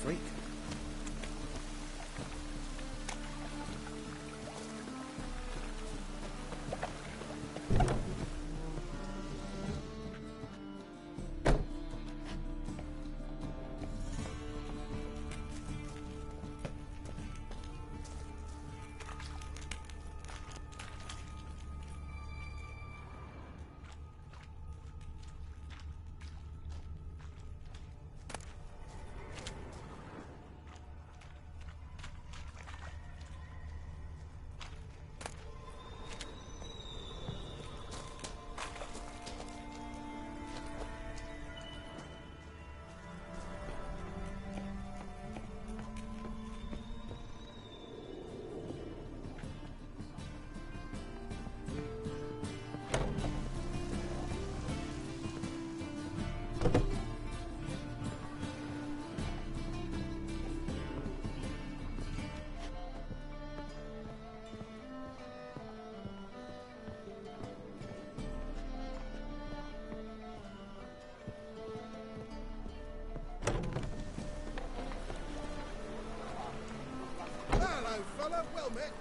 freak. Hello, fella. Well met.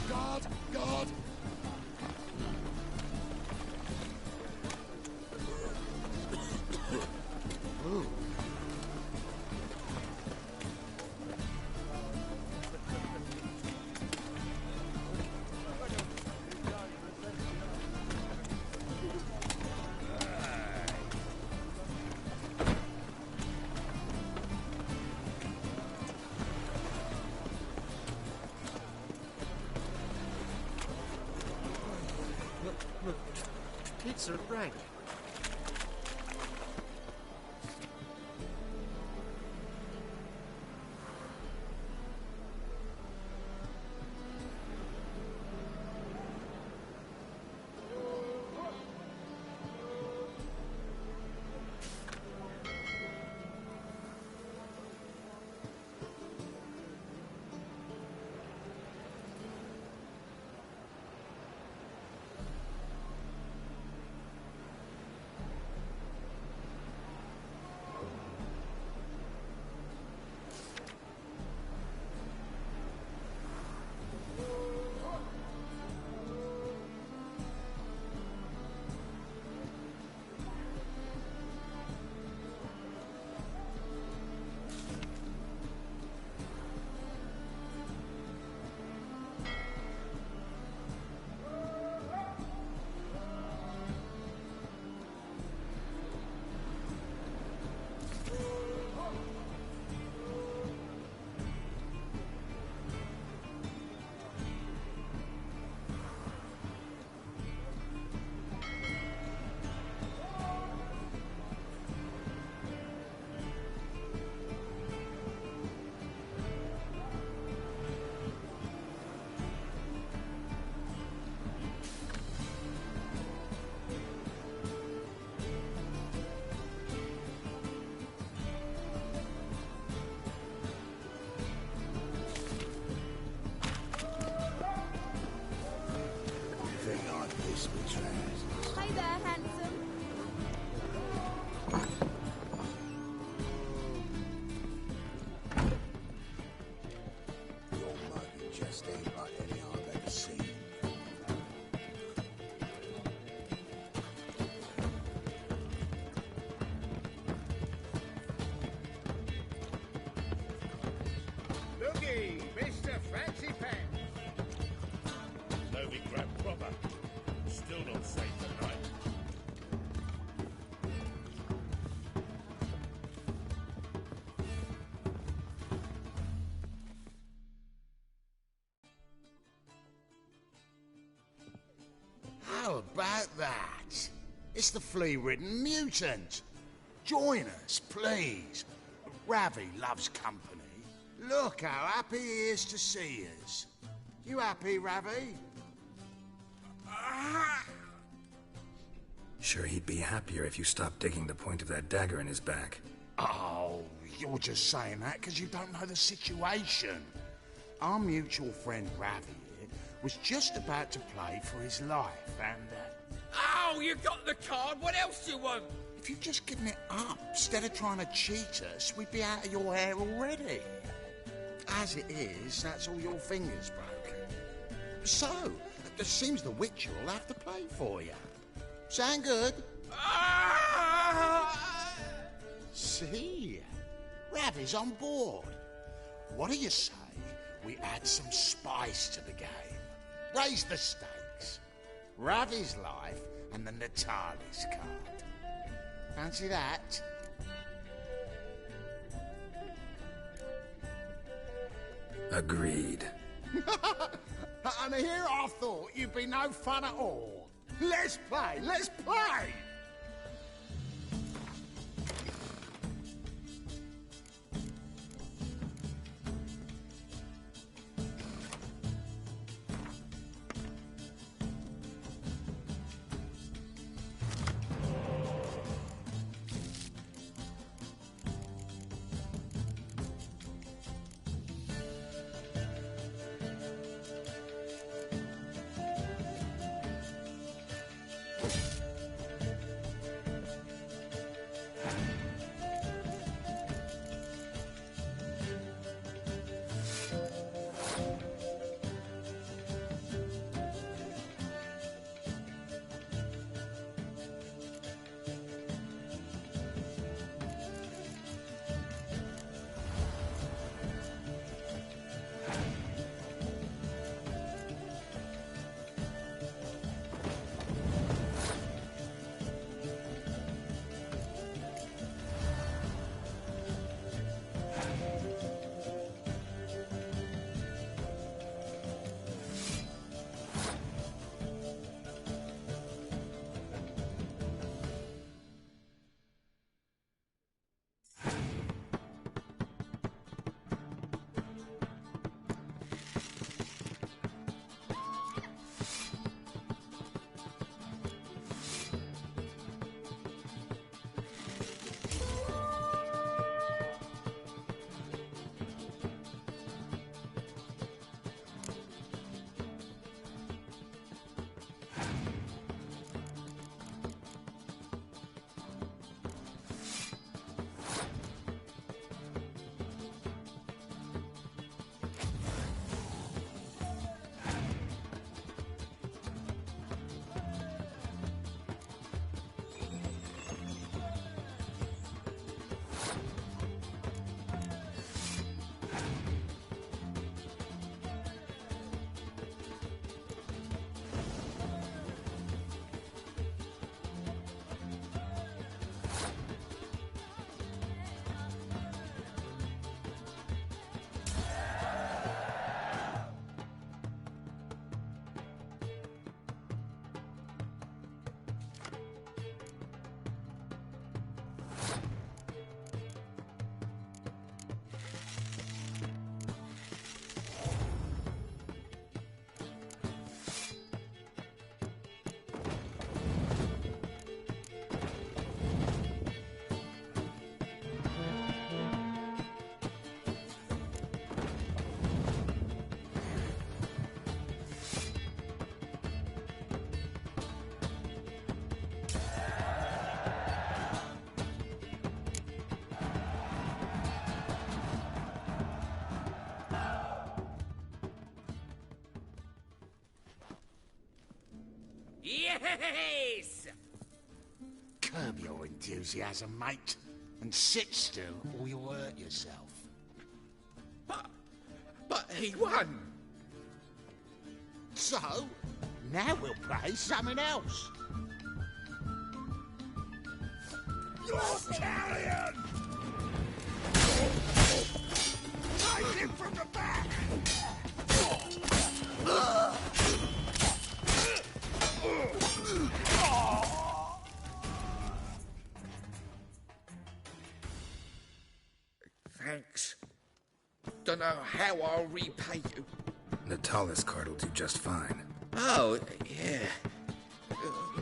Guard! Guard! Look, it's a rank. Hi there, handsome. Your mug just ain't like any I've ever seen. Looky, Mr. Fancy Pants. Novi grab proper. Still not safe tonight. How about that? It's the flea-ridden mutant. Join us, please. Ravi loves company. Look how happy he is to see us. You happy, Ravi? Sure he'd be happier if you stopped digging the point of that dagger in his back. Oh, you're just saying that because you don't know the situation. Our mutual friend Ravi here was just about to play for his life, and Oh, you got the card. What else do you want? if you'd just given it up instead of trying to cheat us, we'd be out of your hair already. As it is, that's all your fingers broken. So, it seems the Witcher will have to play for you. Sound good? See? Ravi's on board. What do you say we add some spice to the game? Raise the stakes. Ravi's life and the Natalis card. Fancy that? Agreed. And here I thought you'd be no fun at all. Let's play, let's play! Yes! Curb your enthusiasm, mate, and sit still or you'll hurt yourself. But he won. So, now we'll play something else. You're carrion! Take him from the back! Thanks. Don't know how I'll repay you. Natalis card will do just fine. Oh, yeah.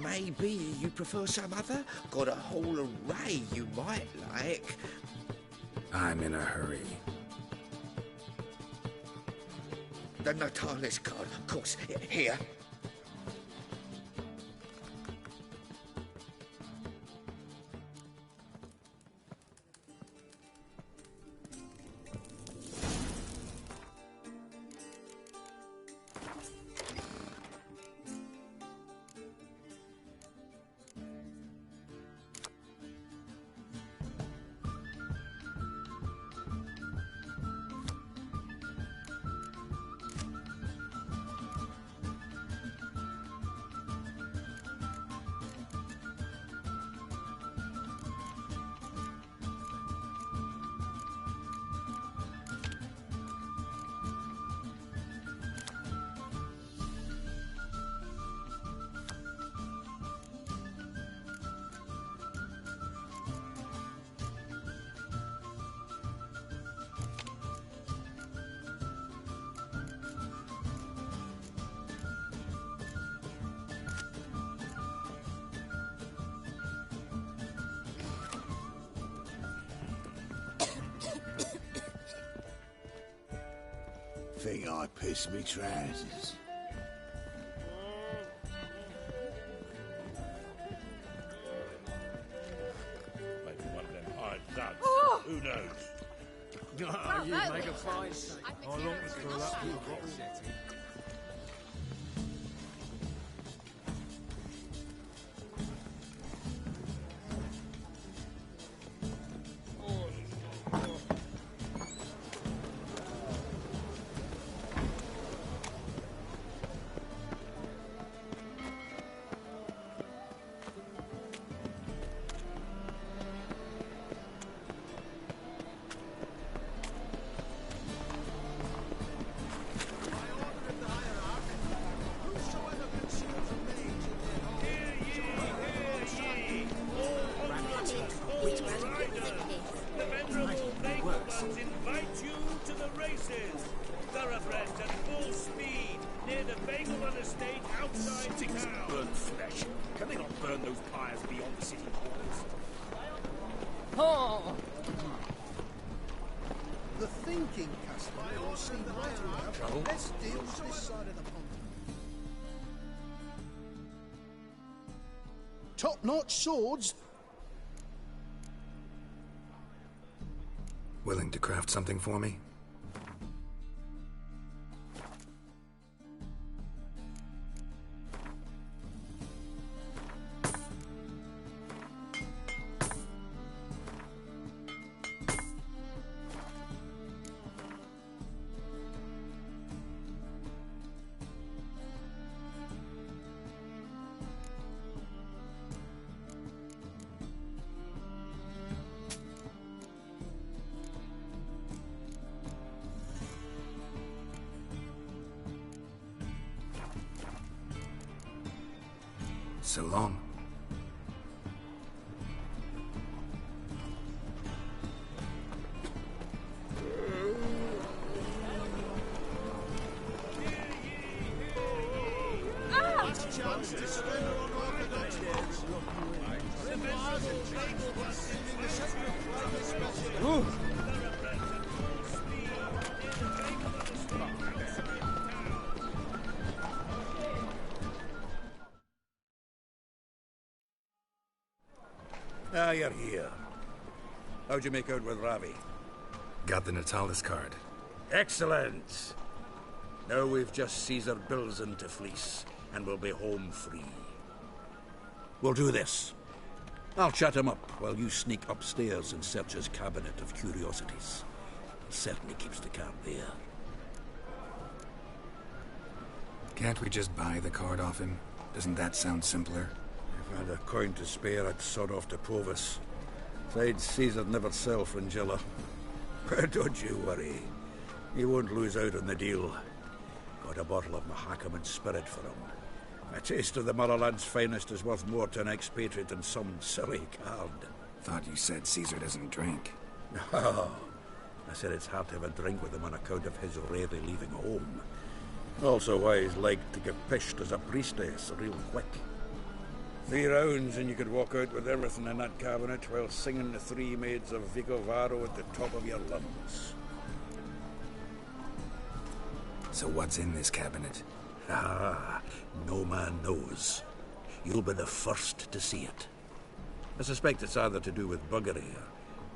maybe you prefer some other? Got a whole array you might like. I'm in a hurry. The Natalis card, of course. Here. Think I pissed me trousers. Maybe one of them hired thugs. Who knows? You make a fine sight. How long was the last Invite you to the races. Thoroughbreds at full speed near the Bagelman estate outside town. Burn flesh. Can they not burn those pyres beyond the city walls? Oh! The thinking customer will see right around. Let's deal with this side of the pond. Top-notch swords. Willing to craft something for me? So long. Ah, you're here. How'd you make out with Ravi? Got the Natalis card. Excellent! Now we've just Caesar Bilzen to fleece, and we'll be home free. We'll do this. I'll chat him up while you sneak upstairs and search his cabinet of curiosities. He certainly keeps the card there. Can't we just buy the card off him? Doesn't that sound simpler? If I had a coin to spare, I'd sod off to Provis. Besides, Caesar'd never sell Fringilla. But don't you worry. He won't lose out on the deal. Got a bottle of Mahakaman spirit for him. A taste of the motherland's finest is worth more to an expatriate than some silly card. Thought you said Caesar doesn't drink. No. I said it's hard to have a drink with him on account of his rarely leaving home. Also why he's like to get pished as a priestess real quick. 3 rounds and you could walk out with everything in that cabinet while singing the 3 Maids of Vicovaro at the top of your lungs. So what's in this cabinet? Ah, no man knows. You'll be the first to see it. I suspect it's either to do with buggery or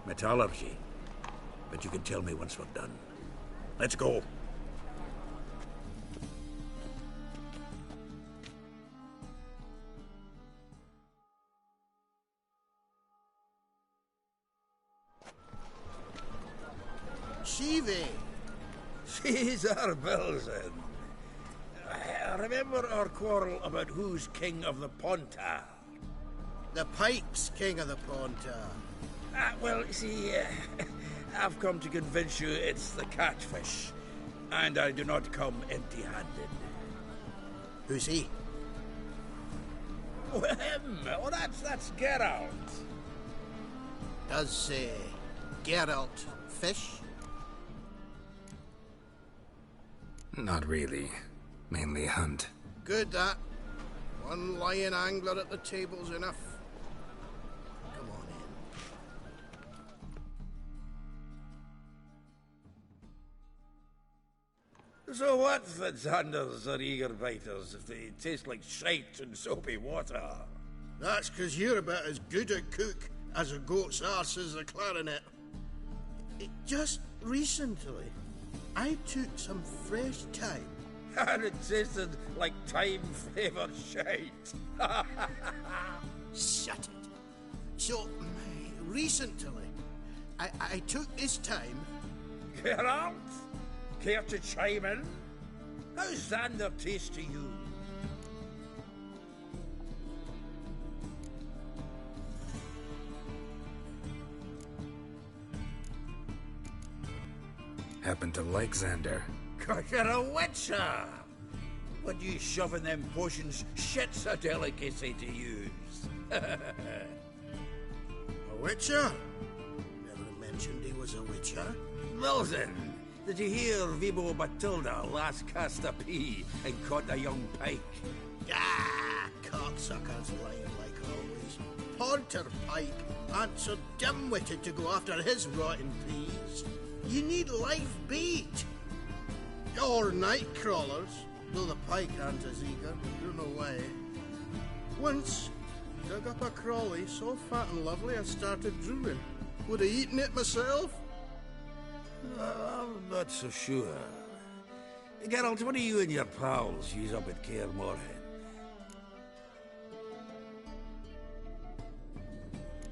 metallurgy. But you can tell me once we're done. Let's go. Shivi! Caesar Belzen. Remember our quarrel about who's king of the Pontar? The Pike's king of the Pontar. Well, see, I've come to convince you it's the catfish. And I do not come empty-handed. Who's he? Oh, him! Oh, that's Geralt. Does, Geralt fish? Not really. Mainly hunt. Good, that. One lion angler at the table's enough. Come on in. So what, Fitzhanders or eager biters, if they taste like shite and soapy water? That's 'cause you're about as good a cook as a goat's arse is a clarinet. Just recently, I took some fresh thyme. And it tasted like thyme-flavoured shite. Shut it. So, recently, I took this thyme. Geralt, care to chime in? How's Xander taste to you? Happen to like Xander. 'Cause you're a witcher! What you shoving them potions? Shit's a delicacy to use. A witcher? Never mentioned he was a witcher. Milton, did you hear Vibo Batilda last cast a pea and caught a young pike? Ah, cocksuckers lying like always. Pontar Pike aren't so dim-witted to go after his rotten peas. You need live bait. Or night crawlers, though the pike aren't as eager, don't know why. Once, dug up a crawly so fat and lovely I started drooling. Would have eaten it myself. I'm not so sure. Geralt, what do you and your pals use up at Kaer Morhen?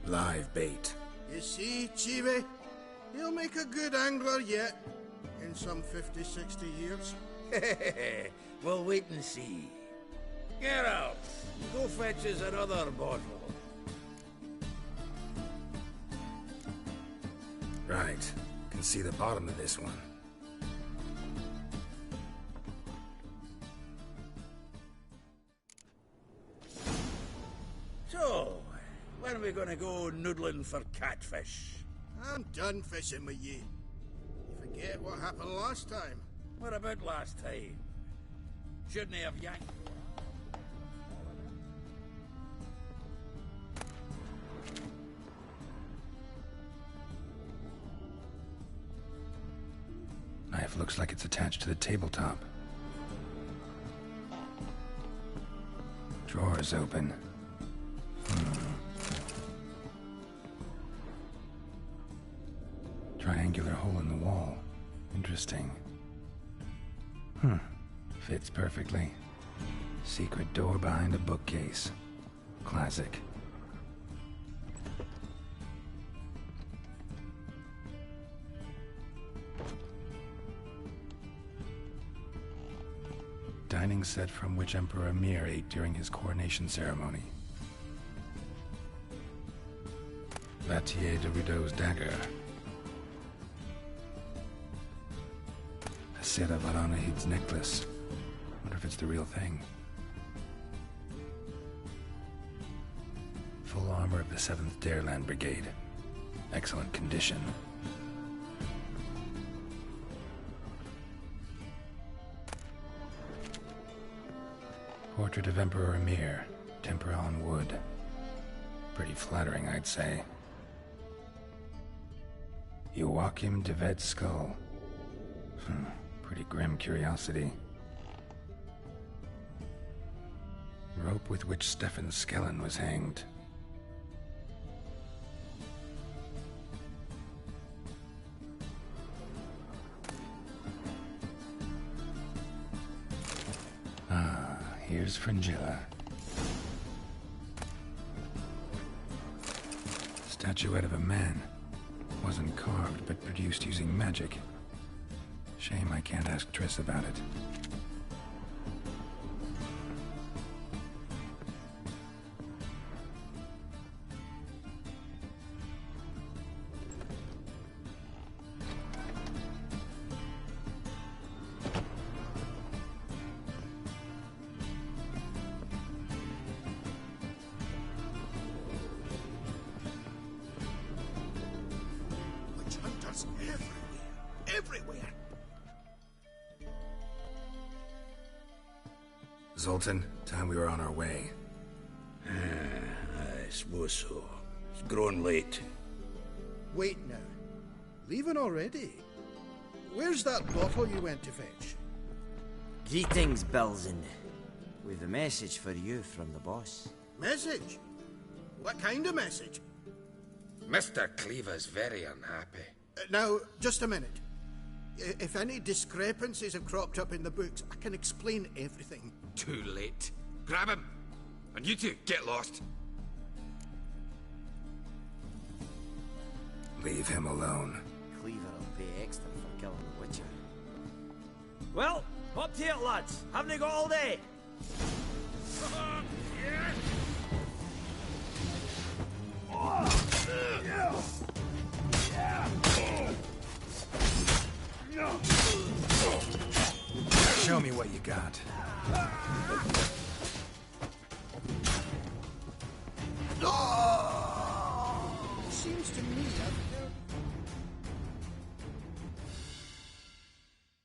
Live bait. You see, Chibi, he'll make a good angler yet. In some 50, 60 years. We'll wait and see. Geralt, go fetch us another bottle. Right. Can see the bottom of this one. So, when are we gonna go noodling for catfish? I'm done fishing with you. Forget what happened last time. What about last time? Shouldn't he have yanked? Knife looks like it's attached to the tabletop. Drawer's open. Triangular hole in the wall. Interesting. Fits perfectly. Secret door behind a bookcase. Classic. Dining set from which Emperor Emir ate during his coronation ceremony. Vatier de Rudeau's dagger. Sera Varanahid's necklace. Wonder if it's the real thing. Full armor of the 7th Dareland Brigade. Excellent condition. Portrait of Emperor Emir. Tempera on wood. Pretty flattering, I'd say. Joachim de Ved's skull. Pretty grim curiosity. Rope with which Stefan Skellen was hanged. Here's Fringilla. Statuette of a man. Wasn't carved, but produced using magic. Shame I can't ask Triss about it. Everywhere. Zoltan, time we were on our way. I suppose so. It's growing late. Wait now. Leaving already? Where's that bottle you went to fetch? Greetings, Belzen. We've a message for you from the boss. Message? What kind of message? Mr. Cleaver's very unhappy. Now, just a minute. If any discrepancies have cropped up in the books, I can explain everything. Too late. Grab him! And you two, get lost. Leave him alone. Cleaver will pay extra for killing the Witcher. Well, up to it, lads. Haven't they got all day? Show me what you got. Seems to me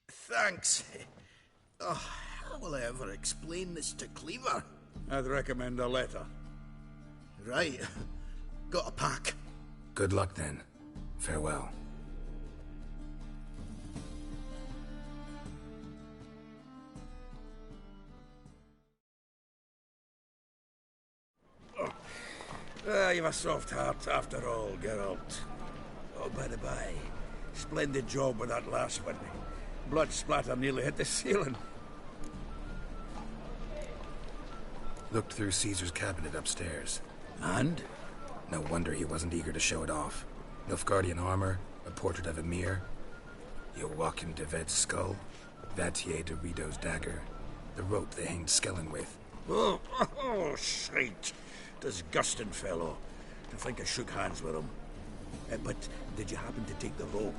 Thanks. Oh, how will I ever explain this to Cleaver? I'd recommend a letter. Right. Got a pack. Good luck then. Farewell. You've a soft heart after all, Geralt. Oh, by the by, splendid job with that last one. Blood splatter nearly hit the ceiling. Looked through Caesar's cabinet upstairs. And? No wonder he wasn't eager to show it off. Nilfgaardian armor, a portrait of Emir, Joachim de Ved's skull, Vatier de Rideau's dagger, the rope they hanged Skellen with. Oh, shite. Disgusting fellow. To think I shook hands with him. But did you happen to take the rope?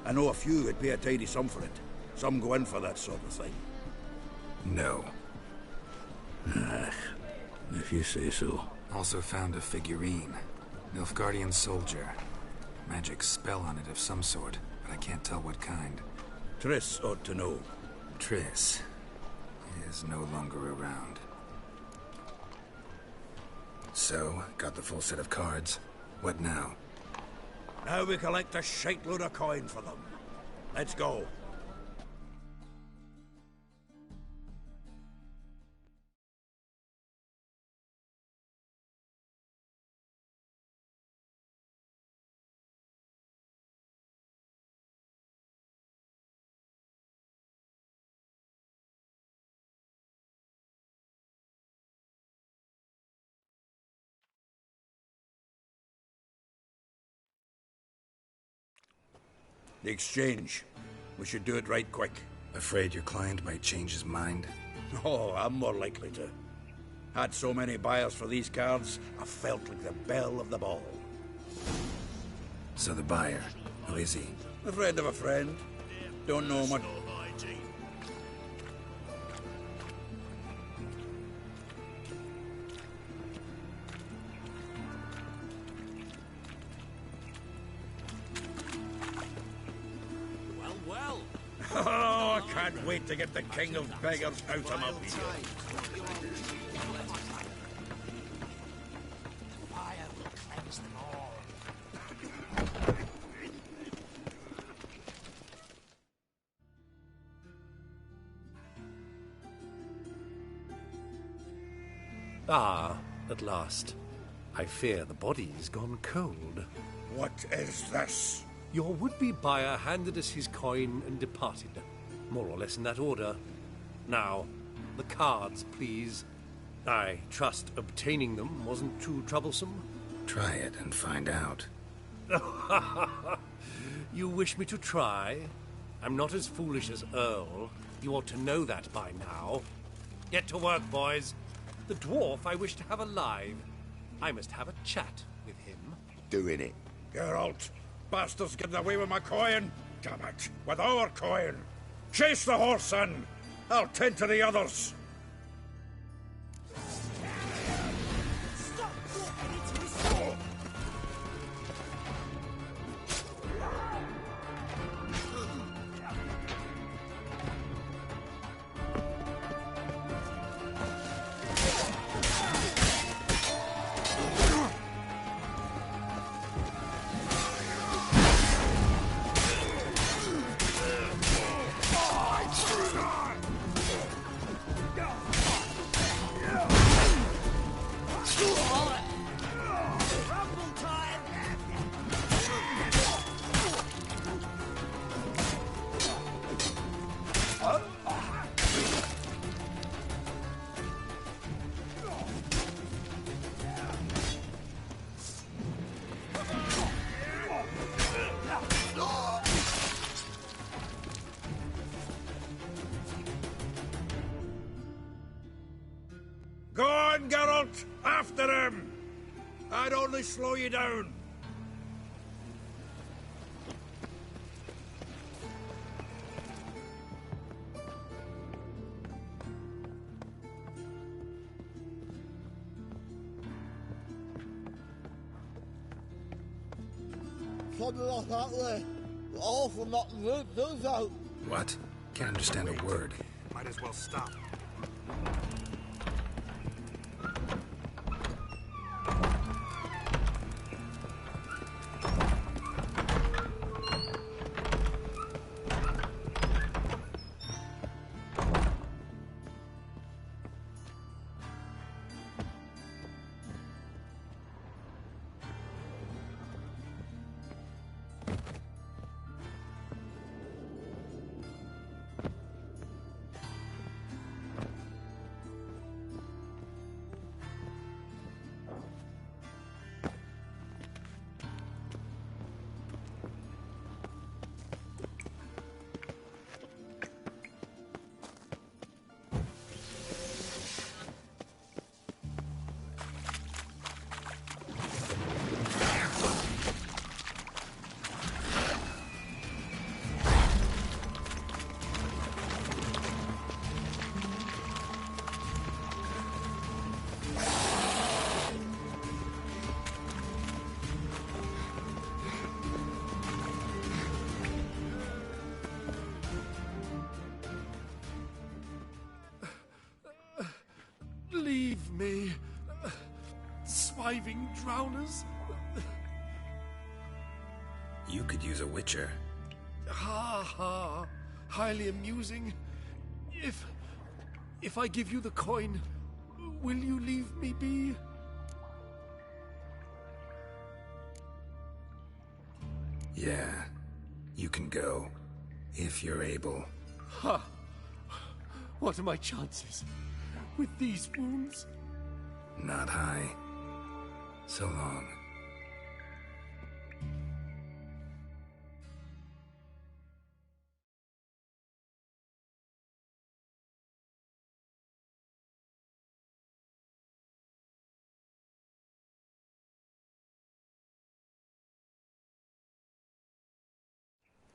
I know a few would pay a tidy sum for it. Some go in for that sort of thing. No. If you say so. Also found a figurine. Nilfgaardian soldier. Magic spell on it of some sort, but I can't tell what kind. Triss ought to know. Triss is no longer around. So, got the full set of cards. What now? Now we collect a shite-load of coin for them. Let's go. The exchange. We should do it right quick. Afraid your client might change his mind? Oh, I'm more likely to. Had so many buyers for these cards, I felt like the belle of the ball. So the buyer, who is he? A friend of a friend. Don't know much. Oh, I can't wait to get the king of beggars out of my beard. Once more. Ah, at last. I fear the body's gone cold. What is this? Your would-be buyer handed us his coin and departed. More or less in that order. Now, the cards, please. I trust obtaining them wasn't too troublesome. Try it and find out. You wish me to try? I'm not as foolish as Earl. You ought to know that by now. Get to work, boys. The dwarf I wish to have alive. I must have a chat with him. Doing it. Geralt, bastards getting away with my coin. Damn it, with our coin. Chase the horse in. I'll tend to the others. Stop walking into his sword! Go on, Geralt! After him! I'd only slow you down. Something like that there. All from not root those out. What? Can't understand a word. Might as well stop. Leave me. Swiving drowners. You could use a witcher. Ha ha. Highly amusing. If I give you the coin, will you leave me be? Yeah, you can go. If you're able. Ha! What are my chances? With these wounds? Not high. So long.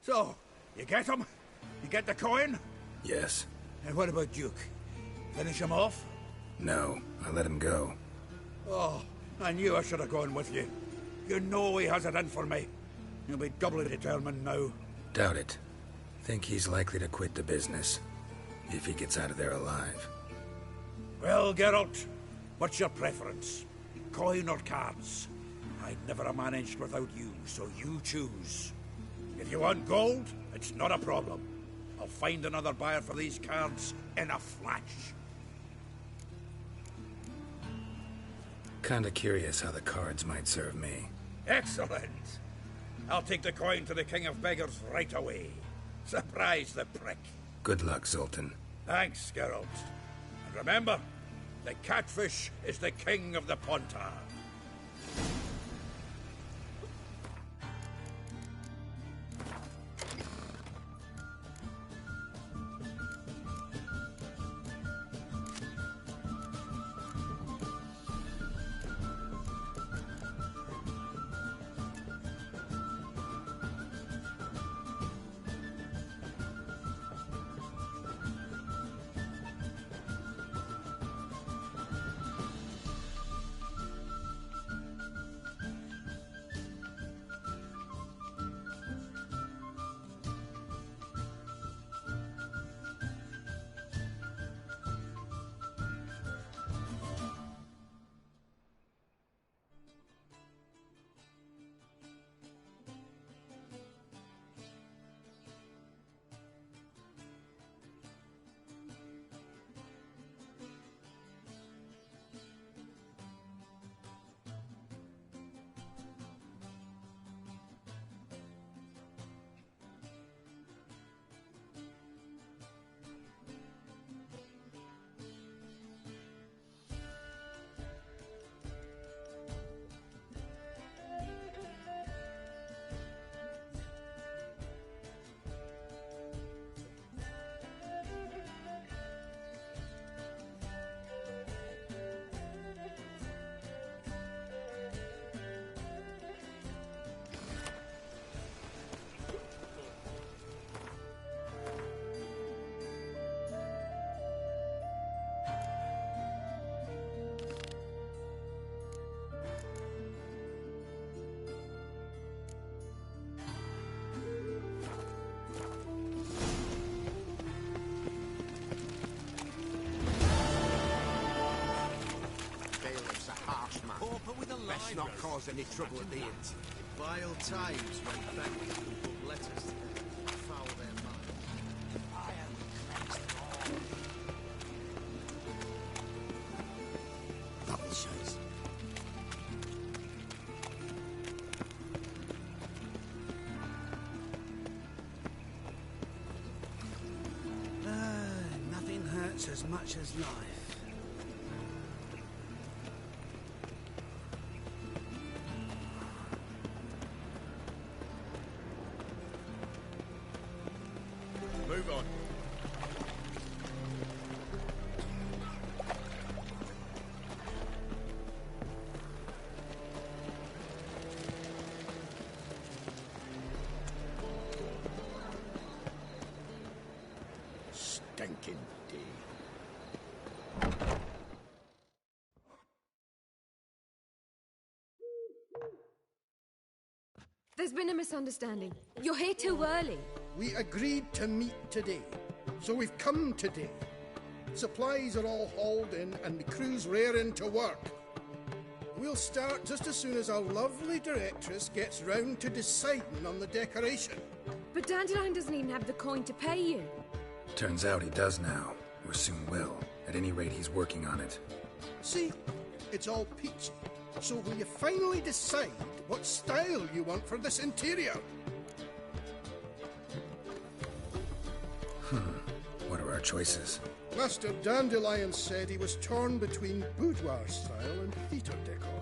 So, you get him? You get the coin? Yes. And what about Duke? Finish him off? No, I let him go. Oh, I knew I should have gone with you. You know he has it in for me. He'll be doubly determined now. Doubt it. Think he's likely to quit the business. If he gets out of there alive. Well, Geralt, what's your preference? Coin or cards? I'd never have managed without you, so you choose. If you want gold, it's not a problem. I'll find another buyer for these cards in a flash. Kinda curious how the cards might serve me. Excellent. I'll take the coin to the King of Beggars right away. Surprise the prick. Good luck, Zoltan. Thanks, Geralt. And remember, the catfish is the king of the Pontar. Best not cause any trouble at the inn. Vile times when beggars can put letters together and foul their minds. Double chase. Nothing hurts as much as life. Move on. Stinking day. There's been a misunderstanding. You're here too early. We agreed to meet today, so we've come today. Supplies are all hauled in and the crew's raring to work. We'll start just as soon as our lovely directress gets round to deciding on the decoration. But Dandelion doesn't even have the coin to pay you. Turns out he does now, or soon will. At any rate, he's working on it. See, it's all peachy. So will you finally decide what style you want for this interior? What are our choices? Master Dandelion said he was torn between boudoir style and theatre decor.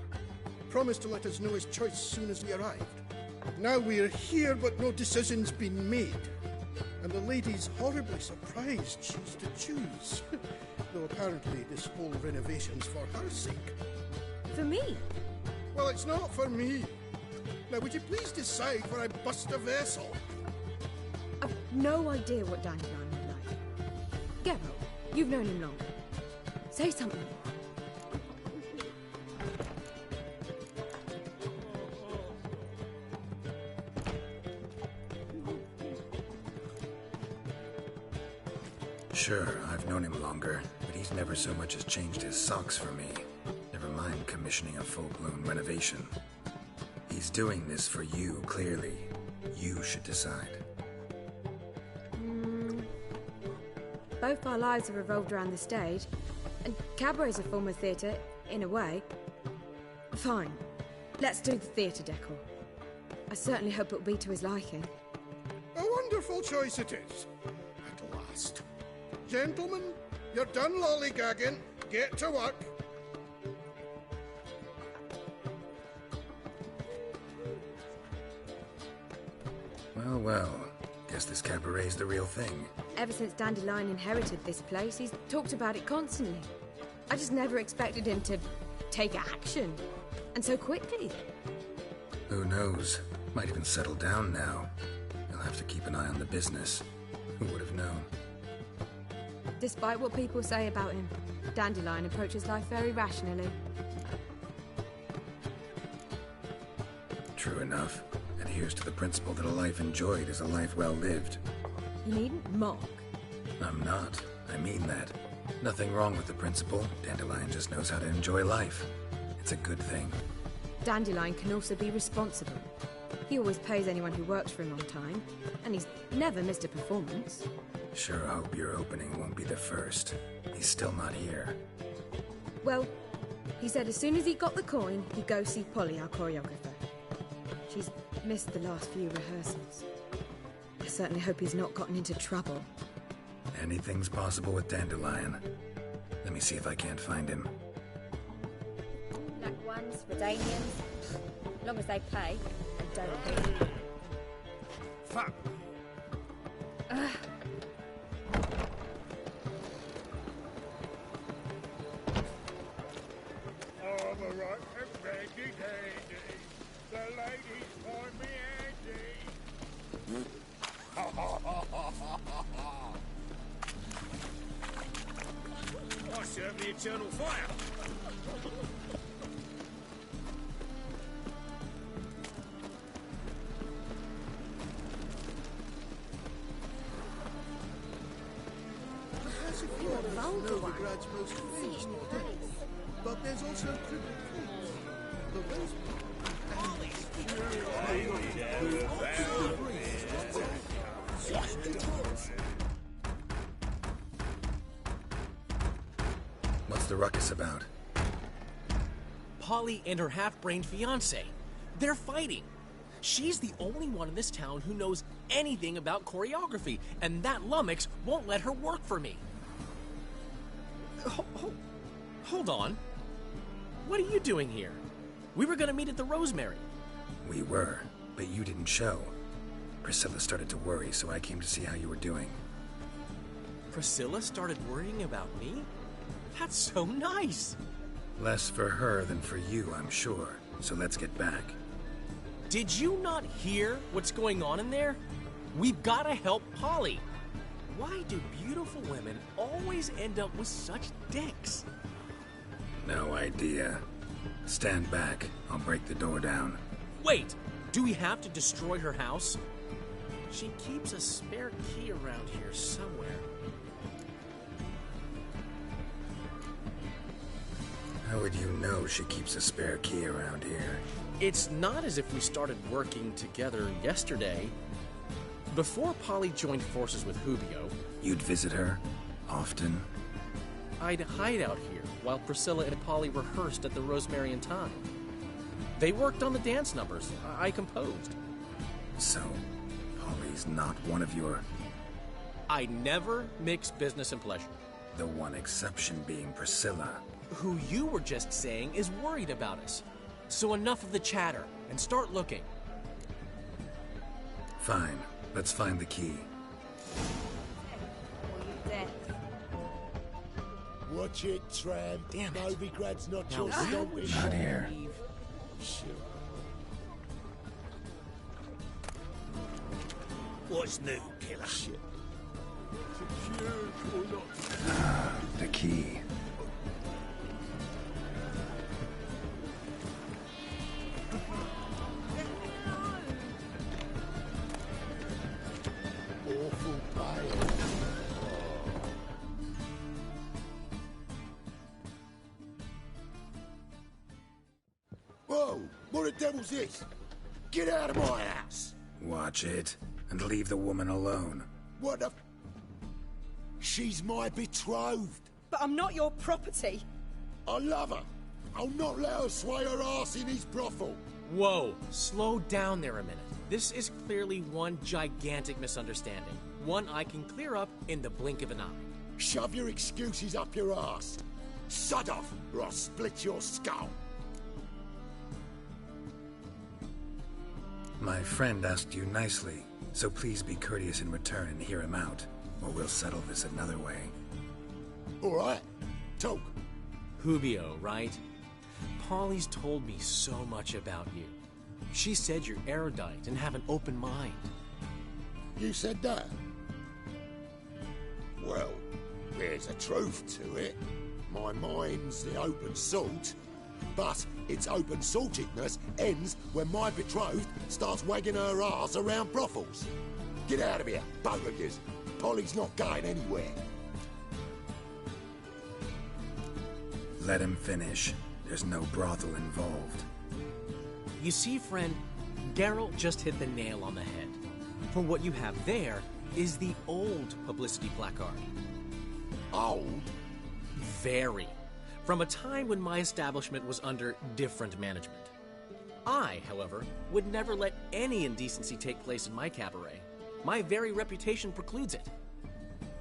Promised to let us know his choice as soon as we arrived. Now we're here, but no decision's been made. And the lady's horribly surprised she's to choose. Though apparently this whole renovation's for her sake. For me? Well, it's not for me. Now, would you please decide where I bust a vessel? I've no idea what Dandelion would like. Geralt, you've known him long. Say something. Sure, I've known him longer, but he's never so much as changed his socks for me. Never mind commissioning a full-blown renovation. He's doing this for you, clearly. You should decide. Both our lives have revolved around the stage, and cabaret's a form of theatre, in a way. Fine. Let's do the theatre decor. I certainly hope it'll be to his liking. A wonderful choice it is. At last. Gentlemen, you're done lollygagging. Get to work. Well, well. Guess this cabaret's the real thing. Ever since Dandelion inherited this place, he's talked about it constantly. I just never expected him to take action. And so quickly. Who knows? Might even settle down now. He'll have to keep an eye on the business. Who would have known? Despite what people say about him, Dandelion approaches life very rationally. True enough. Adheres to the principle that a life enjoyed is a life well lived. You needn't mock. I'm not. I mean that. Nothing wrong with the principle. Dandelion just knows how to enjoy life. It's a good thing. Dandelion can also be responsible. He always pays anyone who works for him on time, and he's never missed a performance. Sure hope your opening won't be the first. He's still not here. Well, he said as soon as he got the coin, he'd go see Polly, our choreographer. She's missed the last few rehearsals. I certainly hope he's not gotten into trouble. Anything's possible with Dandelion. Let me see if I can't find him. Black ones, Redanians, as long as they pay and don't pay. Fuck! I'm a right and ready, dandy. The ladies find me handy. I serve the eternal fire. As if you are Novigrad's most famous model. But there's also Cripple Queens, the Rose. What's the ruckus about? Polly and her half-brained fiancé. They're fighting. She's the only one in this town who knows anything about choreography, and that lummox won't let her work for me. Hold on. What are you doing here? We were gonna meet at the Rosemary. We were, but you didn't show. Priscilla started to worry, so I came to see how you were doing. Priscilla started worrying about me? That's so nice! Less for her than for you, I'm sure. So let's get back. Did you not hear what's going on in there? We've gotta help Polly. Why do beautiful women always end up with such dicks? No idea. Stand back. I'll break the door down. Wait! Do we have to destroy her house? She keeps a spare key around here somewhere. How would you know she keeps a spare key around here? It's not as if we started working together yesterday. Before Polly joined forces with Hubio... You'd visit her? Often? I'd hide out here while Priscilla and Polly rehearsed at the Rosemary and Thyme. They worked on the dance numbers I composed. So, Polly's not one of your... I never mix business and pleasure. The one exception being Priscilla. Who you were just saying is worried about us. So enough of the chatter, and start looking. Fine. Let's find the key. Watch it, tramp. Damn it. Novigrad's not Now, your stomping Not ground. here. Shit. What's new, killer? Shit. The key. Awful pile. Whoa! What the devil's this? Get out of my house! Watch it, and leave the woman alone. What the... She's my betrothed. But I'm not your property. I love her. I'll not let her sway her ass in his brothel. Whoa, slow down there a minute. This is clearly one gigantic misunderstanding. One I can clear up in the blink of an eye. Shove your excuses up your ass. Sod off, or I'll split your skull. My friend asked you nicely, so please be courteous in return and hear him out, or we'll settle this another way. All right, talk. Hubio, right? Polly's told me so much about you. She said you're erudite and have an open mind. You said that? Well, there's a truth to it. My mind's the open salt, but its open saltedness ends when my betrothed starts wagging her arse around brothels. Get out of here, both of yous. Polly's not going anywhere. Let him finish. There's no brothel involved. You see, friend, Geralt just hit the nail on the head. For what you have there is the old publicity placard. Old? Very. From a time when my establishment was under different management. I, however, would never let any indecency take place in my cabaret. My very reputation precludes it.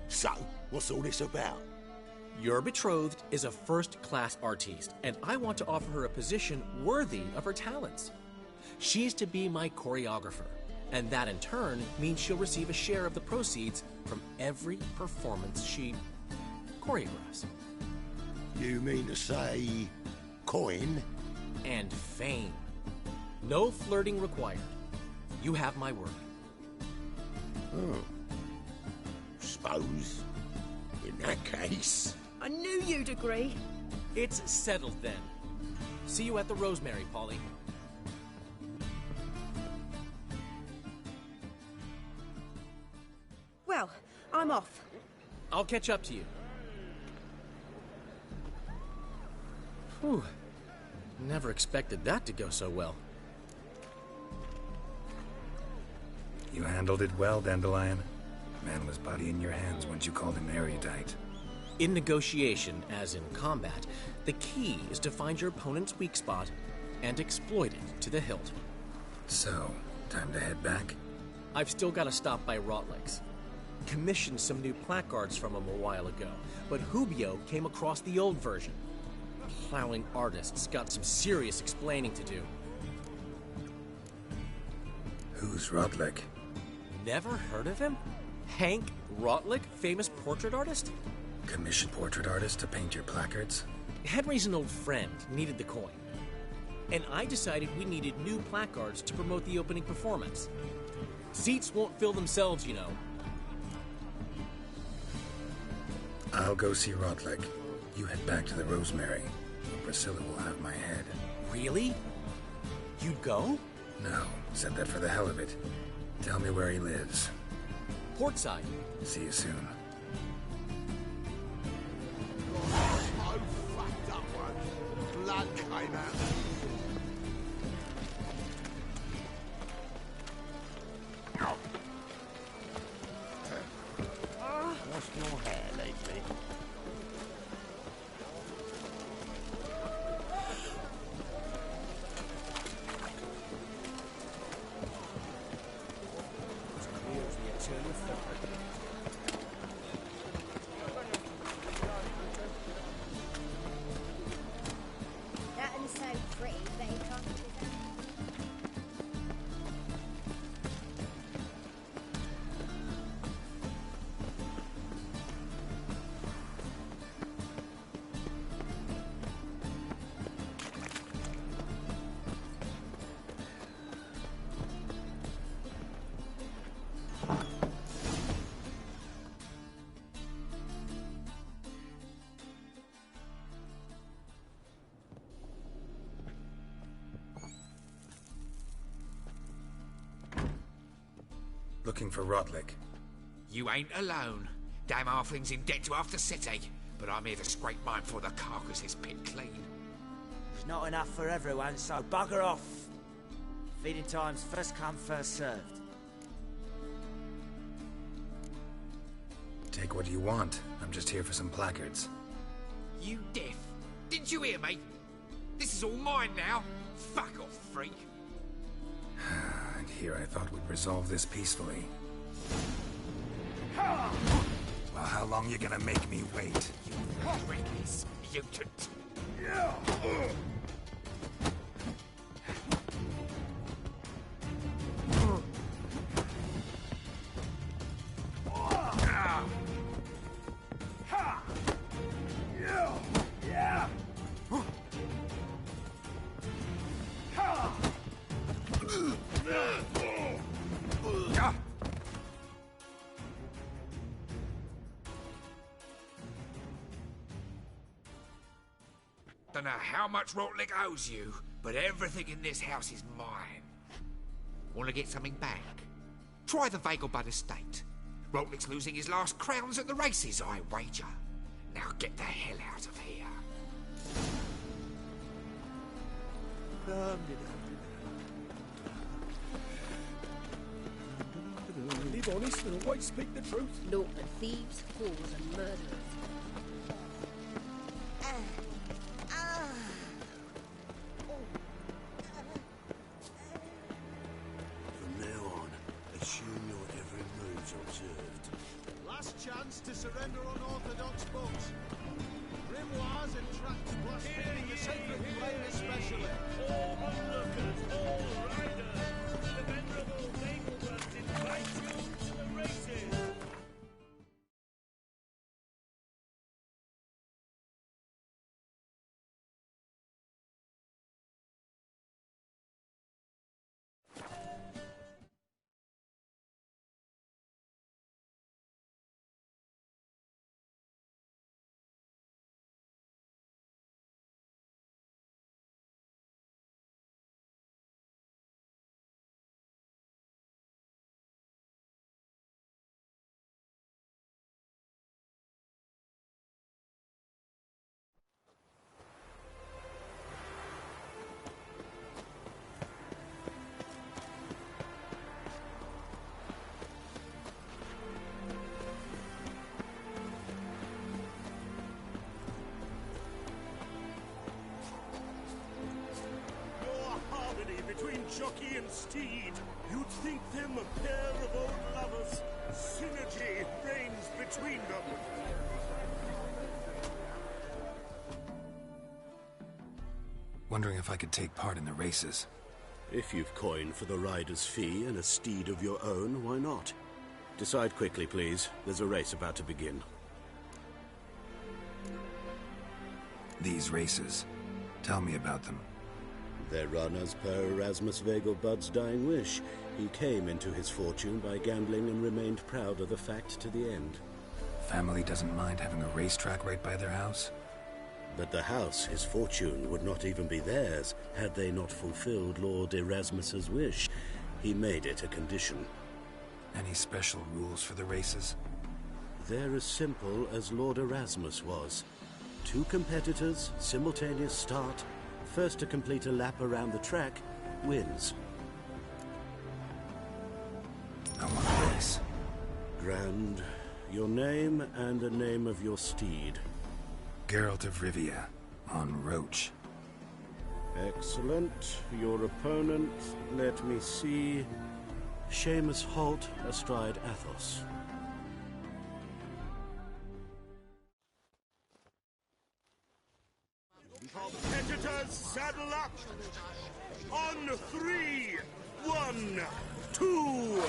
So, what's all this about? Your betrothed is a first-class artiste, and I want to offer her a position worthy of her talents. She's to be my choreographer, and that in turn means she'll receive a share of the proceeds from every performance she choreographs. You mean to say... coin? And fame. No flirting required. You have my word. Oh. Suppose, in that case... I knew you'd agree. It's settled then. See you at the Rosemary, Polly. Well, I'm off. I'll catch up to you. Whew. Never expected that to go so well. You handled it well, Dandelion. Man was body in your hands once you called him erudite. In negotiation, as in combat, the key is to find your opponent's weak spot and exploit it to the hilt. So, time to head back? I've still got to stop by Rotlick's. Commissioned some new placards from him a while ago, but Hubio came across the old version. Plowing artists got some serious explaining to do. Who's Rotlick? Never heard of him? Hank Rotlick, famous portrait artist? Commissioned portrait artist to paint your placards? Henry's an old friend, needed the coin. And I decided we needed new placards to promote the opening performance. Seats won't fill themselves, you know. I'll go see Rotlick. You head back to the Rosemary. Priscilla will have my head. Really? You'd go? No, said that for the hell of it. Tell me where he lives. Portside. See you soon. Oh, fucked up one. Blood came out. What's your hair lately? That and so pretty, but he can't do that. Looking for Rotlick. You ain't alone. Damn halfling's in debt to half the city, but I'm here to scrape mine before the carcass is picked clean. It's not enough for everyone, so bugger off. Feeding time's first come, first served. Take what you want. I'm just here for some placards. You deaf? Didn't you hear me? This is all mine now. Fuck off, freak. And here I thought we'd resolve this peacefully. Well, how long you gonna make me wait? You reckless mutant. Don't know how much Rotlick owes you, but everything in this house is mine. Want to get something back? Try the Vegelbud estate. Rotlick's losing his last crowns at the races, I wager. Now get the hell out of here. Live honest and always speak the truth. Naught but thieves, whores and murderers. From now on, assume your every move's observed. Last chance to surrender unorthodox books. Grimoires and tracts blaspheming the sacred flame especially. All onlookers, all riders, the venerable Vegelbuds invite you to the races. Between jockey and steed, you'd think them a pair of old lovers. Synergy reigns between them. Wondering if I could take part in the races. If you've coin for the rider's fee and a steed of your own, why not? Decide quickly, please. There's a race about to begin. These races. Tell me about them. They're run as per Erasmus Vegelbud's dying wish. He came into his fortune by gambling and remained proud of the fact to the end. Family doesn't mind having a racetrack right by their house? But the house, his fortune, would not even be theirs had they not fulfilled Lord Erasmus's wish. He made it a condition. Any special rules for the races? They're as simple as Lord Erasmus was. 2 competitors, simultaneous start. First to complete a lap around the track wins. I want a race. Grand. Your name and the name of your steed. Geralt of Rivia, on Roach. Excellent. Your opponent, let me see. Seamus Holt, astride Athos. Competitors, saddle up! On 3! 1, 2,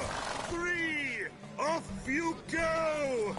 3! Off you go!